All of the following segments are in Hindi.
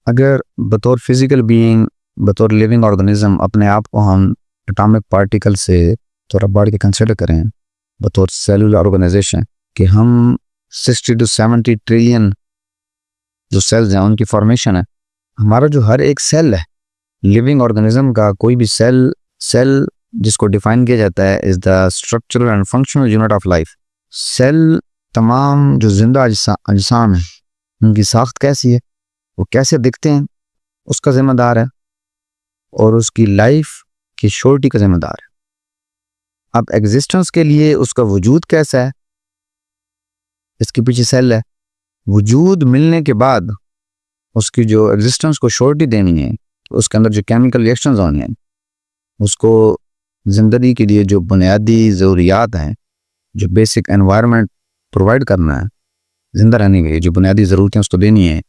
अगर बतौर फिजिकल बीइंग, बतौर लिविंग ऑर्गेनिज्म अपने आप को हम एटॉमिक पार्टिकल से थोड़ा बढ़ के कंसिडर करें, बतौर सेलुलर ऑर्गेनाइजेशन कि हम 60 to 70 ट्रिलियन जो सेल्स हैं उनकी फॉर्मेशन है। हमारा जो हर एक सेल है लिविंग ऑर्गेनिज्म का, कोई भी सेल सेल जिसको डिफाइन किया जाता है is the structural and functional unit of life. Cell तमाम जो जिंदा अजसाम है उनकी साख्त कैसी है, वो कैसे दिखते हैं, उसका जिम्मेदार है, और उसकी लाइफ की श्योरिटी का जिम्मेदार है। अब एग्जिस्टेंस के लिए उसका वजूद कैसा है, इसके पीछे सेल है। वजूद मिलने के बाद उसकी जो एग्जिस्टेंस को श्योरिटी देनी है, उसके अंदर जो केमिकल रिएक्शंस होनी है, उसको ज़िंदगी के लिए जो बुनियादी ज़रूरियात हैं, जो बेसिक एनवायरनमेंट प्रोवाइड करना है जिंदा रहने के लिए, जो बुनियादी ज़रूरतें उसको देनी है,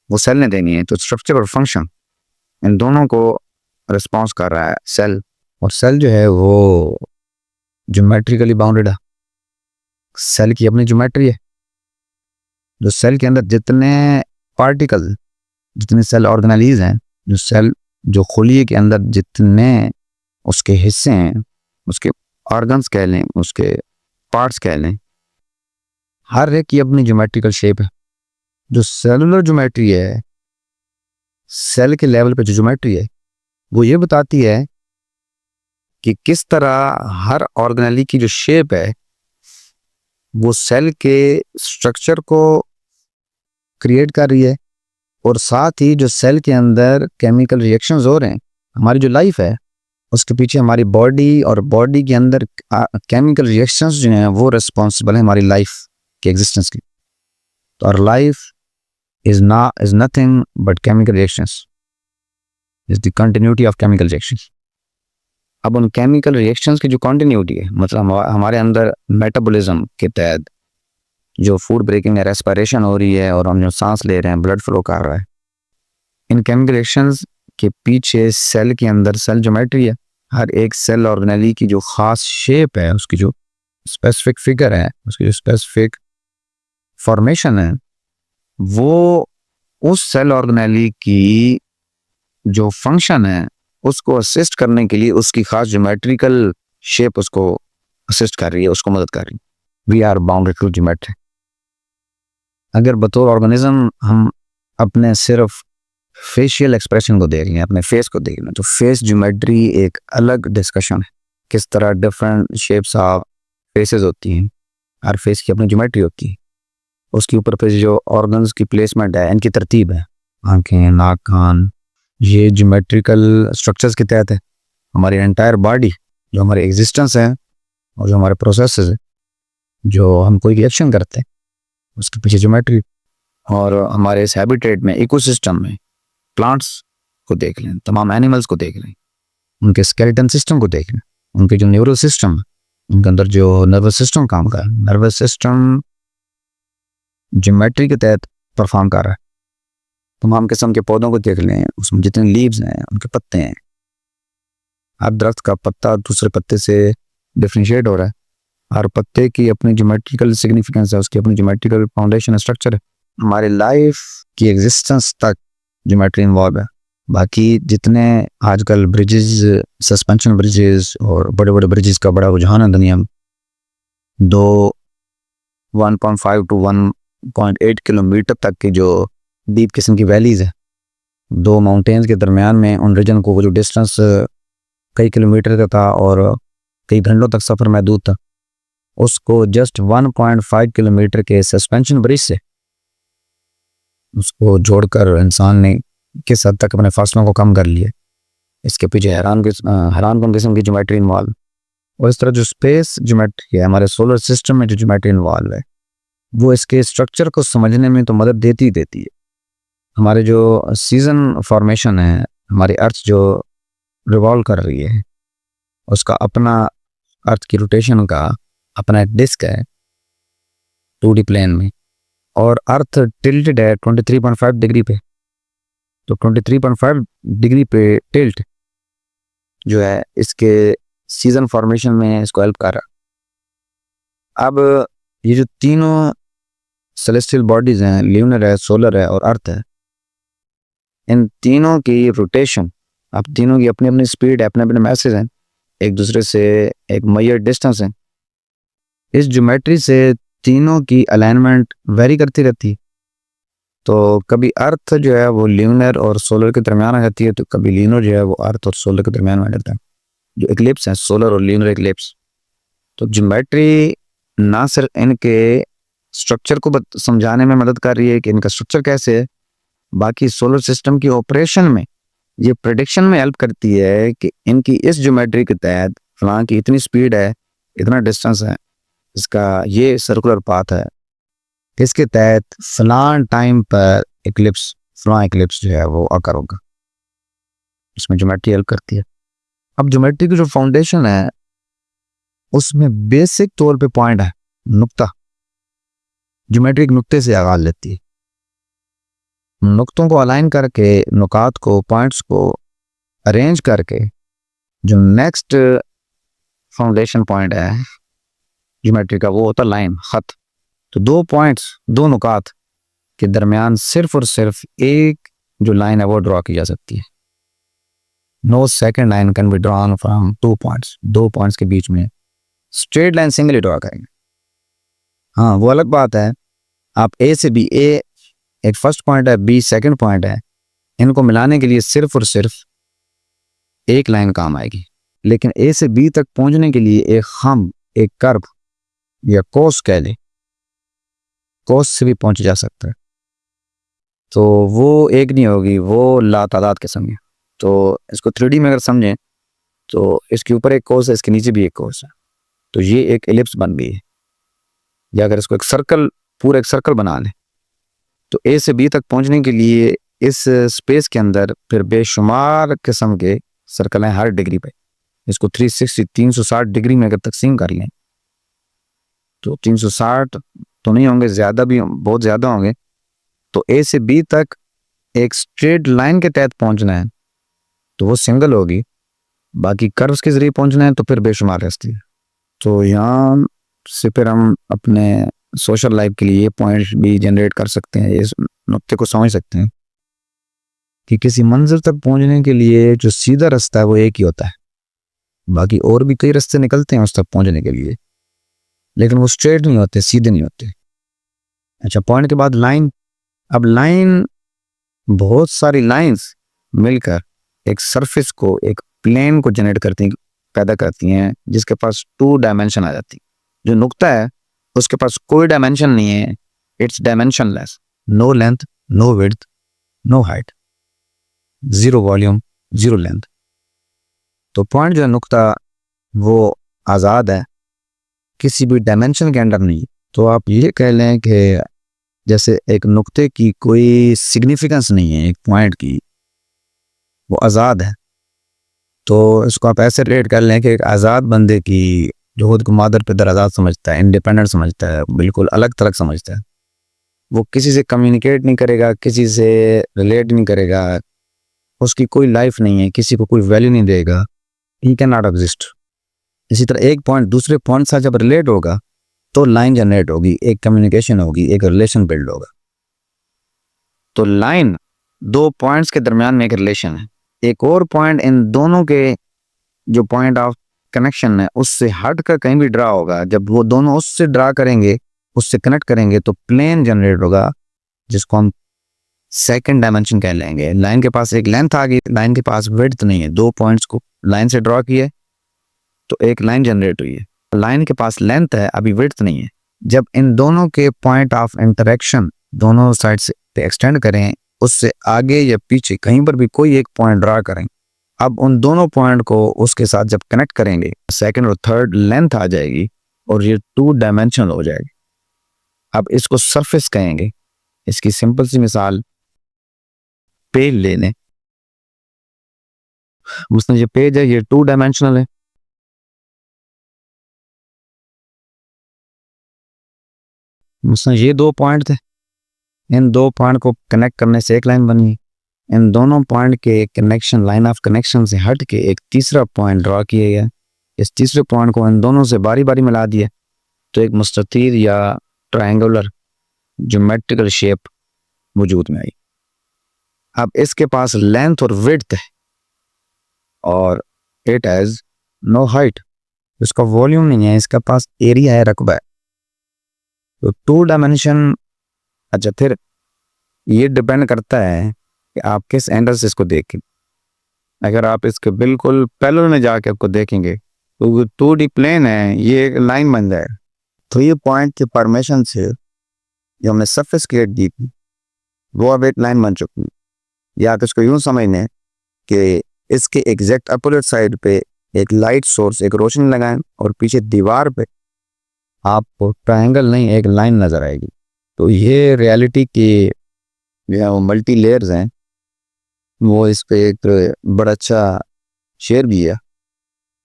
वो सेल ने देनी है। तो स्ट्रक्चर और फंक्शन इन दोनों को रिस्पॉन्स कर रहा है सेल। और सेल जो है वो ज्योमेट्रिकली बाउंडेड है। सेल की अपनी ज्योमेट्री है। जो सेल के अंदर जितने पार्टिकल, जितने सेल ऑर्गेनेलीज हैं, जो सेल जो खुलिये के अंदर जितने उसके हिस्से हैं, उसके ऑर्गन्स कह लें, उसके पार्ट्स कह लें, हर एक की अपनी ज्योमेट्रिकल शेप है। जो सेलुलर ज्योमेट्री है, सेल के लेवल पे जो ज्योमेट्री है, वो ये बताती है कि किस तरह हर ऑर्गेनेली की जो शेप है वो सेल के स्ट्रक्चर को क्रिएट कर रही है, और साथ ही जो सेल के अंदर केमिकल रिएक्शंस हो रहे हैं, हमारी जो लाइफ है उसके पीछे हमारी बॉडी, और बॉडी के अंदर केमिकल रिएक्शंस जो हैं वो रिस्पॉन्सिबल है हमारी लाइफ के एग्जिस्टेंस की। तो और life is nothing but chemical reactions, is the continuity of chemical reactions। अब उन केमिकल रिएक्शंस की जो कंटिन्यूटी है, मतलब हमारे अंदर मेटाबॉलिज्म के तहत जो फूड ब्रेकिंग है, रेस्पिरेशन हो रही है, और हम जो सांस ले रहे हैं, ब्लड फ्लो कर रहा है, इन केमिकल रिएक्शंस के पीछे सेल के अंदर सेल ज्योमेट्री है। हर एक सेल ऑर्गेनेली की जो खास शेप है, उसकी जो स्पेसिफिक फिगर है, उसकी जो स्पेसिफिक फॉर्मेशन है, वो उस सेल ऑर्गेनेली की जो फंक्शन है उसको असिस्ट करने के लिए उसकी खास ज्योमेट्रिकल शेप उसको असिस्ट कर रही है, उसको मदद कर रही है। We are bounded to geometry. अगर बतौर ऑर्गेनिज्म हम अपने सिर्फ फेशियल एक्सप्रेशन को देख लें, अपने फेस को देख लें, तो फेस ज्योमेट्री एक अलग डिस्कशन है। किस तरह डिफरेंट शेप्स ऑफ फेसेस होती हैं, हर फेस की अपनी ज्योमेट्री होती है। उसके ऊपर पे जो ऑर्गन्स की प्लेसमेंट है, इनकी तरतीब है, आंखें, नाक, कान, ये ज्योमेट्रिकल स्ट्रक्चर्स के तहत है। हमारी एंटायर बॉडी, जो हमारी एग्जिस्टेंस है और जो हमारे प्रोसेसेस है, जो हम कोई भी एक्शन करते हैं, उसके पीछे ज्योमेट्री। और हमारे इस हैबिटेट में, इकोसिस्टम में, प्लांट्स को देख लें, तमाम एनिमल्स को देख लें, उनके स्केलेटन सिस्टम को देख लें, उनके जो न्यूरल सिस्टम, उनके अंदर जो नर्वस सिस्टम काम कर रहा है, नर्वस सिस्टम ज्योमेट्री के तहत परफॉर्म कर रहा है। तमाम किस्म के पौधों को देख लें, उसमें जितने लीव्स हैं, उनके पत्ते हैं, हर दरख्त का पत्ता दूसरे पत्ते से डिफ्रेंशिएट हो रहा है। हर पत्ते की अपनी ज्योमेट्रिकल सिग्निफिकेंस है, उसकी अपनी ज्योमेट्रिकल फाउंडेशन स्ट्रक्चर है। हमारी लाइफ की एग्जिस्टेंस तक ज्योमेट्री इन्वॉल्व है। बाकी जितने आजकल ब्रिजेस, सस्पेंशन ब्रिजेस और बड़े बड़े ब्रिजेस का बड़ा रुझान है दुनिया में, 1.5 to 1.8 किलोमीटर तक की जो डीप किस्म की वैलीज है, दो माउंटेन्स के दरमियान में, उन रीजन को वो जो डिस्टेंस कई किलोमीटर का था और कई घंटों तक सफ़र महदूद था, उसको जस्ट 1.5 किलोमीटर के सस्पेंशन ब्रिज से उसको जोड़कर इंसान ने किस हद तक अपने फासलों को कम कर लिया। इसके पीछे हैरान कन किस्म की ज्योमेट्री इन्वॉल्व। और इस तरह जो स्पेस ज्योमेट्री है, हमारे सोलर सिस्टम में जो ज्योमेट्री इन्वॉल्व है, वो इसके स्ट्रक्चर को समझने में तो मदद देती है। हमारे जो सीजन फॉर्मेशन है, हमारी अर्थ जो रिवॉल्व कर रही है, उसका अपना, अर्थ की रोटेशन का अपना डिस्क है 2D प्लेन में, और अर्थ टिल्टेड है 23.5 डिग्री पे। तो 23.5 डिग्री पे टिल्ट जो है इसके सीजन फॉर्मेशन में इसको हेल्प कर रहा। अब ये जो तीनों सेलेस्टियल बॉडीज हैं, ल्यूनर है, सोलर है और अर्थ है, इन तीनों की रोटेशन, अब तीनों की अपनी अपनी स्पीड है, अपने अपने मैसेज हैं, एक दूसरे से एक मेजर डिस्टेंस है। इस ज्योमेट्री से तीनों की अलाइनमेंट वेरी करती रहती है। तो कभी अर्थ जो है वो ल्यूनर और सोलर के दरमियान आ जाती है, तो कभी ल्यूनर जो है वो अर्थ और सोलर के दरमियान आ जाता है, जो इक्लिप्स हैं, सोलर और ल्यूनर इक्लिप्स। तो ज्योमेट्री ना सिर्फ इनके स्ट्रक्चर को समझाने में मदद कर रही है कि इनका स्ट्रक्चर कैसे है, बाकी सोलर सिस्टम की ऑपरेशन में ये प्रेडिक्शन में हेल्प करती है कि इनकी इस ज्योमेट्री के तहत फलां की इतनी स्पीड है, इतना डिस्टेंस है, इसका ये सर्कुलर पाथ है, इसके तहत फलां टाइम पर इक्लिप्स, फलां इक्लिप्स जो है वो अकर होगा। इसमें ज्योमेट्री हेल्प करती है। अब ज्योमेट्री की जो फाउंडेशन है उसमें बेसिक तौर पे पॉइंट है नुक्ता। ज्योमेट्री एक नुक्ते से आगाज लेती है। नुक्तों को अलाइन करके, नुकात को, पॉइंट्स को अरेंज करके जो नेक्स्ट फाउंडेशन पॉइंट है ज्योमेट्री का वो होता है लाइन, खत। तो दो पॉइंट्स, दो नुकात के दरमियान सिर्फ और सिर्फ एक जो लाइन है वो ड्रॉ की जा सकती है। No second line can be drawn from two points. दो पॉइंट्स के बीच में स्ट्रेट लाइन सिंगल ड्रॉ करेंगे। हाँ, वो अलग बात है, आप ए से बी, ए एक फर्स्ट पॉइंट है, बी सेकंड पॉइंट है, इनको मिलाने के लिए सिर्फ और सिर्फ एक लाइन काम आएगी। लेकिन ए से बी तक पहुंचने के लिए एक खम, एक कर्व या कोस कह ले, कोस से भी पहुंच जा सकता है। तो वो एक नहीं होगी, वो लातादाद किस्म है। तो इसको 3D में अगर समझें तो इसके ऊपर एक कोस है, इसके नीचे भी एक कोस है, तो ये एक एलिप्स बन गई है। या अगर इसको एक सर्कल, पूरा एक सर्कल बना लें, तो ए से बी तक पहुंचने के लिए इस स्पेस के अंदर फिर बेशुमार किस्म के सर्कल हैं हर डिग्री पे। इसको 360 डिग्री में अगर तकसीम कर लें तो 360 तो नहीं होंगे, ज़्यादा भी, बहुत ज़्यादा होंगे। तो ए से बी तक एक स्ट्रेट लाइन के तहत पहुंचना है तो वो सिंगल होगी, बाकी कर्व्स के ज़रिए पहुंचना है तो फिर बेशुमार रास्ते हैं। तो यहाँ से फिर हम अपने सोशल लाइफ के लिए ये पॉइंट भी जनरेट कर सकते हैं, इस नुक्ते को समझ सकते हैं कि किसी मंजिल तक पहुंचने के लिए जो सीधा रास्ता है वो एक ही होता है, बाकी और भी कई रास्ते निकलते हैं उस तक पहुंचने के लिए, लेकिन वो स्ट्रेट नहीं होते, सीधे नहीं होते। अच्छा, पॉइंट के बाद लाइन। अब लाइन, बहुत सारी लाइंस मिलकर एक सरफेस को, एक प्लेन को जनरेट करती हैं, पैदा करती हैं, जिसके पास 2 डायमेंशन आ जाती है। जो नुक्ता है उसके पास कोई डायमेंशन नहीं है, it's dimensionless, no length, no width, no height, zero volume, zero length. तो पॉइंट जो है नुक्ता वो आज़ाद है, किसी भी डायमेंशन के अंडर नहीं। तो आप ये कह लें कि जैसे एक नुक्ते की कोई सिग्निफिकेंस नहीं है, एक पॉइंट की, वो आज़ाद है। तो इसको आप ऐसे रेट कर लें कि एक आज़ाद बंदे की, जो खुद को मादर पिदर आज़ाद समझता है, इंडिपेंडेंट समझता है, बिल्कुल अलग थलग समझता है, वो किसी से कम्युनिकेट नहीं करेगा, किसी से रिलेट नहीं करेगा, उसकी कोई लाइफ नहीं है, किसी को कोई वैल्यू नहीं देगा, ही कैन नॉट एग्जिस्ट। इसी तरह एक पॉइंट दूसरे पॉइंट से जब रिलेट होगा तो लाइन जनरेट होगी, एक कम्युनिकेशन होगी, एक रिलेशन बिल्ड होगा। तो लाइन दो पॉइंट्स के दरमियान में एक रिलेशन है। एक और पॉइंट इन दोनों के जो पॉइंट ऑफ कनेक्शन है उससे हट कर कहीं भी ड्रा होगा, जब वो दोनों उससे ड्रा करेंगे, उससे कनेक्ट करेंगे तो प्लेन जनरेट होगा, जिसको हम सेकंड डायमेंशन कह लेंगे। लाइन के पास एक लेंथ आ गई, लाइन के पास विड्थ नहीं है, दो पॉइंट्स को लाइन से ड्रॉ किए तो एक लाइन जनरेट हुई है। लाइन के पास लेंथ है, अभी विड्थ नहीं है। जब इन दोनों के पॉइंट ऑफ इंटरेक्शन दोनों साइड से एक्सटेंड करें, उससे आगे या पीछे कहीं पर भी कोई एक पॉइंट ड्रा करें, अब उन दोनों पॉइंट को उसके साथ जब कनेक्ट करेंगे, सेकंड और थर्ड लेंथ आ जाएगी और ये 2 डायमेंशनल हो जाएगी। अब इसको सरफेस कहेंगे। इसकी सिंपल सी मिसाल पेज ले लें। ये पेज है, ये 2 डायमेंशनल है। ये 2 पॉइंट थे, इन 2 पॉइंट को कनेक्ट करने से एक लाइन बनी। इन दोनों पॉइंट के कनेक्शन, लाइन ऑफ कनेक्शन से हट के एक तीसरा पॉइंट ड्रॉ किया गया। इस तीसरे पॉइंट को इन दोनों से बारी बारी मिला दिया तो एक मुस्ततील या ट्रायंगुलर ज्योमेट्रिकल शेप वजूद में आई। अब इसके पास लेंथ और विड्थ है और इट हैज नो हाइट, इसका वॉल्यूम नहीं है, इसके पास एरिया है, रकबा है। तो 2 डायमेंशन। अच्छा, फिर ये डिपेंड करता है कि आप किस एंगल से इसको देखें। अगर आप इसके बिल्कुल पैरेलल में जाके आपको देखेंगे तो 2D प्लेन है, ये एक लाइन बन जाए। तो ये पॉइंट के फॉर्मेशन से जो हमने सरफेस क्रिएट दी थी वो अब एक लाइन बन चुकी है। या आप इसको यूं समझ लें कि इसके एग्जैक्ट अपोजिट साइड पे एक लाइट सोर्स, एक रोशनी लगाएं और पीछे दीवार पे आपको ट्रायंगल नहीं एक लाइन नजर आएगी। तो ये रियलिटी की जो मल्टी लेयर्स हैं वो इस पे एक बड़ा अच्छा शेर भी है।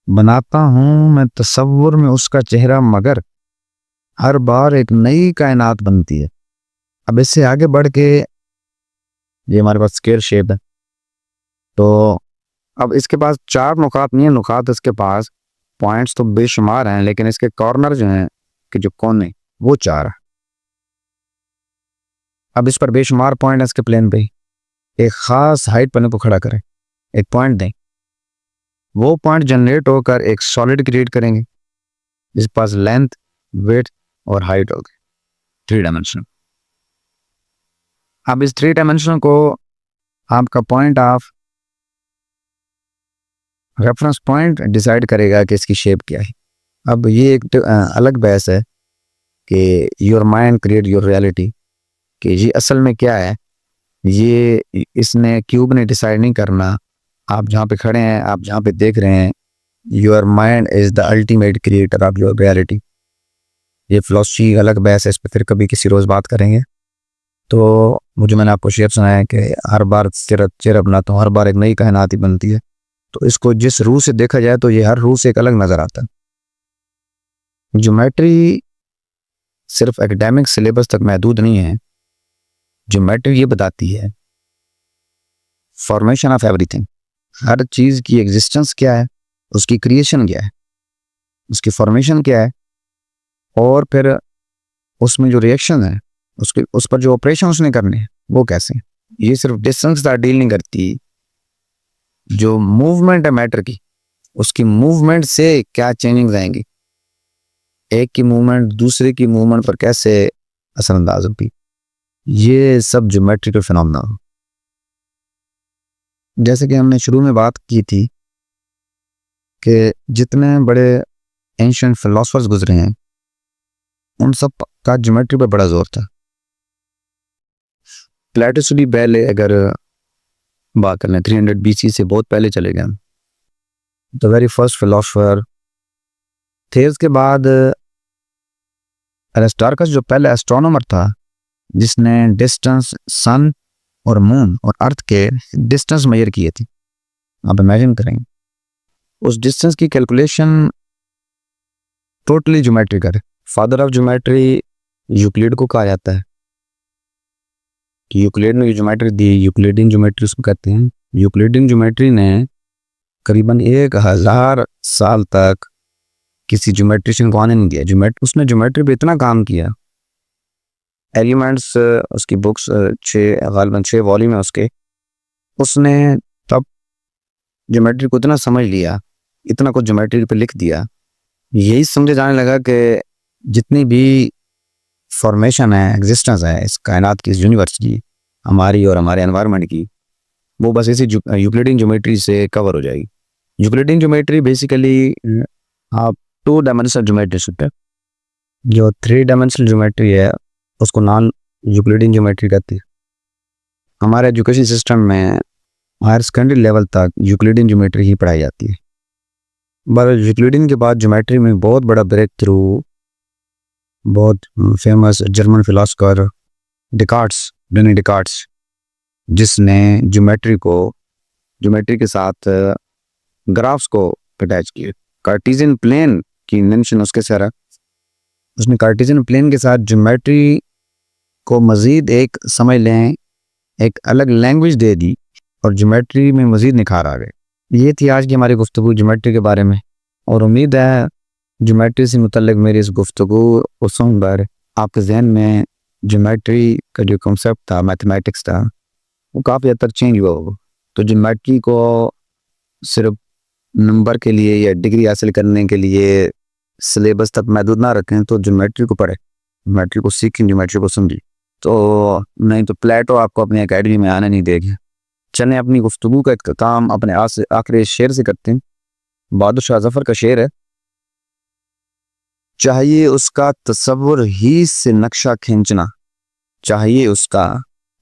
बनाता हूँ मैं तसव्वुर में उसका चेहरा, मगर हर बार एक नई कायनात बनती है। अब इससे आगे बढ़ के ये हमारे पास स्क्वायर शेप है। तो अब इसके पास 4 नुकात नहीं है, नुकात इसके पास पॉइंट्स तो बेशुमार हैं, लेकिन इसके कॉर्नर जो हैं कि जो कोने वो 4 है। अब इस पर बेशुमार पॉइंट है इसके प्लेन पे, एक खास हाइट पर को खड़ा करें, एक पॉइंट दें, वो पॉइंट जनरेट होकर एक सॉलिड क्रिएट करेंगे जिसके पास लेंथ, विड्थ और हाइट होगी 3 डायमेंशन। अब इस 3 डायमेंशन को आपका point of reference point decide करेगा कि इसकी शेप क्या है। अब ये एक अलग बहस है कि your mind create your reality, कि ये असल में क्या है, ये इसने क्यूब ने डिसाइड नहीं करना। आप जहाँ पे खड़े हैं, आप जहाँ पे देख रहे हैं, your mind is the ultimate creator of your reality. ये फिलॉसफी अलग बहस है, इस पर फिर कभी किसी रोज़ बात करेंगे। तो मुझे मैंने आपको शेर सुनाया है कि हर बार चेहरा बनाता हूँ, हर बार एक नई कायनात ही बनती है। तो इसको जिस रूह से देखा जाए तो ये हर रूह से एक अलग नज़र आता है। ज्योमेट्री सिर्फ एकेडमिक सिलेबस तक महदूद नहीं है। ज्योमेट्री ये बताती है फॉर्मेशन ऑफ एवरीथिंग, हर चीज़ की एग्जिस्टेंस क्या है, उसकी क्रिएशन क्या है, उसकी फॉर्मेशन क्या है, और फिर उसमें जो रिएक्शन है उसके उस पर जो ऑपरेशन उसने करने हैं वो कैसे। ये सिर्फ डिस्टेंस का डील नहीं करती, जो मूवमेंट है मैटर की, उसकी मूवमेंट से क्या चेंजिंग्स आएंगी, एक की मूवमेंट दूसरे की मूवमेंट पर कैसे असरअंदाज होती, ये सब ज्योमेट्रिकल फिनोमेना। जैसे कि हमने शुरू में बात की थी कि जितने बड़े एंशिएंट फिलोसफर्स गुजरे हैं उन सब का ज्योमेट्री पर बड़ा जोर था। प्लेटो से भी पहले अगर बात कर लें 300 BC से बहुत पहले चले गए, द वेरी फर्स्ट फिलोसफर थे। उसके बाद एरिस्टार्कस जो पहले एस्ट्रोनॉमर था, जिसने डिस्टेंस सन और मून और अर्थ के डिस्टेंस मेजर किए थे। आप इमेजिन करेंगे उस डिस्टेंस की कैलकुलेशन टोटली ज्योमेट्रिकल है। फादर ऑफ ज्योमेट्री यूक्लिड को कहा जाता है कि यूक्लिड ने ज्योमेट्री दी, यूक्लिडियन ज्योमेट्री उसको कहते हैं। यूक्लिडियन ज्योमेट्री ने करीबन 1000 साल तक किसी ज्योमेट्रिशियन को आने नहीं दिया। उसने ज्योमेट्री पे इतना काम किया, एलिमेंट्स उसकी बुक्स 6 वॉल्यूम है उसके, उसने तब ज्योमेट्री को इतना समझ लिया, इतना कुछ ज्योमेट्री पे लिख दिया, यही समझे जाने लगा कि जितनी भी फॉर्मेशन है, एग्जिस्टेंस है इस कायनात की, इस यूनिवर्स की, हमारी और हमारे एनवायरनमेंट की, वो बस इसी यूक्लिडियन ज्योमेट्री से कवर हो जाएगी। यूक्लिडियन ज्योमेट्री बेसिकली आप 2 डायमेंशनल ज्योमेट्री सकते हैं। जो 3 डायमेंशनल ज्योमेट्री है उसको नॉन यूक्लिडियन ज्योमेट्री कहती है। हमारे एजुकेशन सिस्टम में हायर सेकेंडरी लेवल तक यूक्लिडियन ज्योमेट्री ही पढ़ाई जाती है। पर यूक्लिडियन के बाद ज्योमेट्री में बहुत बड़ा ब्रेक थ्रू, बहुत फेमस जर्मन फिलोसोफर रेने डेकार्ट्स, जिसने ज्योमेट्री के साथ ग्राफ्स को अटैच किए। कार्टेशियन प्लेन की इन्वेंशन उसके से है। उसने कार्टेशियन प्लेन के साथ ज्योमेट्री को मज़ीद एक समझ लें एक अलग लैंग्वेज दे दी और ज्योमेट्री में मज़ीद निखार आ गए। ये थी आज की हमारी गुफ्तगू ज्योमेट्री के बारे में, और उम्मीद है ज्योमेट्री से मुतल्लिक मेरी इस गुफ्तगू को सुनकर आपके जहन में ज्योमेट्री का जो कॉन्सेप्ट था, मैथमेटिक्स था, वो काफ़ी हद तक चेंज हुआ होगा। तो ज्योमेट्री को सिर्फ नंबर के लिए या डिग्री हासिल करने के लिए सिलेबस तक महदूद ना रखें, तो ज्योमेट्री को पढ़ें, ज्योमेट्री को सीखें, ज्योमेट्री को समझें। तो नहीं तो प्लेटो आपको अपनी एकेडमी में आने नहीं देगी। चलें अपनी गुफ्तगू का इख्तिताम अपने आखिरी शेर से करते हैं। बहादुर शाह जफर का शेर है, चाहिए उसका तसव्वुर ही से नक्शा खींचना, चाहिए उसका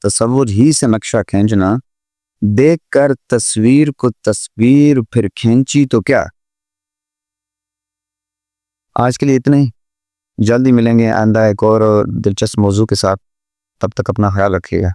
तसव्वुर ही से नक्शा खींचना, देख कर तस्वीर को तस्वीर फिर खींची तो क्या। आज के लिए इतने ही, जल्दी मिलेंगे आइंदा एक और दिलचस्प मौजू के साथ। तब तक अपना ख्याल रखिएगा।